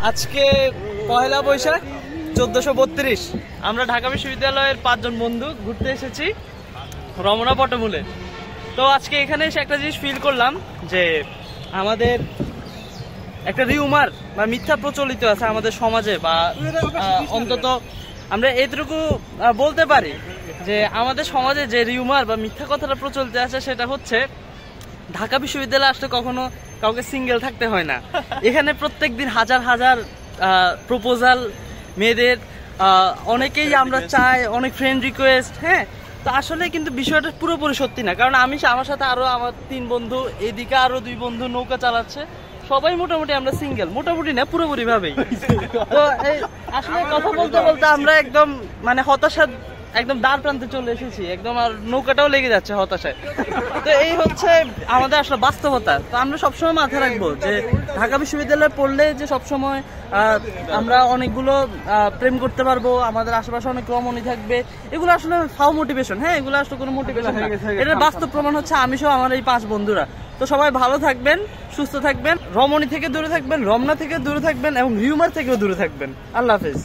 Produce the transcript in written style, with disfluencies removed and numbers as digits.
আজকে পয়লা বৈশাখ 1432 আমরা ঢাকা বিশ্ববিদ্যালয়ের 5 জন বন্ধু ঘুরতে এসেছি রমনা পটমূলে। তো আজকে এখানে এসে একটা জিনিস ফিল করলাম যে আমাদের একটা রিউমার বা মিথ্যা প্রচলিত আছে আমাদের সমাজে, বা অন্তত আমরা এইটুকু বলতে পারি যে আমাদের সমাজে যে রিউমার বা মিথ্যা কথাটা প্রচলিত আছে সেটা হচ্ছে ঢাকা বিশ্ববিদ্যালয়ে আসলে কখনো কাউকে সিঙ্গেল থাকতে হয় না। এখানে প্রত্যেকদিন হাজার হাজার প্রপোজাল মেয়েদের, অনেকেই আমরা চাই, অনেক ফ্রেন্ড রিকোয়েস্ট। হ্যাঁ, তো আসলে কিন্তু বিষয়টা পুরোপুরি সত্যি না, কারণ আমার সাথে আরো আমার 3 বন্ধু, এদিকে আরো 2 বন্ধু নৌকা চালাচ্ছে, সবাই মোটামুটি আমরা সিঙ্গেল, মোটামুটি না পুরোপুরি ভাবেই। তো আসলে কথা বলতে বলতে আমরা একদম মানে হতাশা একদম দ্বার প্রান্তে চলে এসেছি একদম, আর নৌকাটাও লেগে যাচ্ছে হতাশায়। তো এই হচ্ছে আমাদের আসলে বাস্তবতা। তো আমরা সবসময় মাথায় রাখবো যে ঢাকা বিশ্ববিদ্যালয়ে পড়লে যে সবসময় আমরা অনেকগুলো প্রেম করতে পারবো, আমাদের আশেপাশে অনেক রমণী থাকবে, এগুলো আসলে ফাও মোটিভেশন। হ্যাঁ, এগুলো আসলে কোনো মোটিভেশন না, এটার বাস্তব প্রমাণ হচ্ছে আমি সহ আমার এই 5 বন্ধুরা। তো সবাই ভালো থাকবেন, সুস্থ থাকবেন, রমণী থেকে দূরে থাকবেন, রমনা থেকে দূরে থাকবেন এবং রিউমার থেকেও দূরে থাকবেন। আল্লাহ হাফেজ।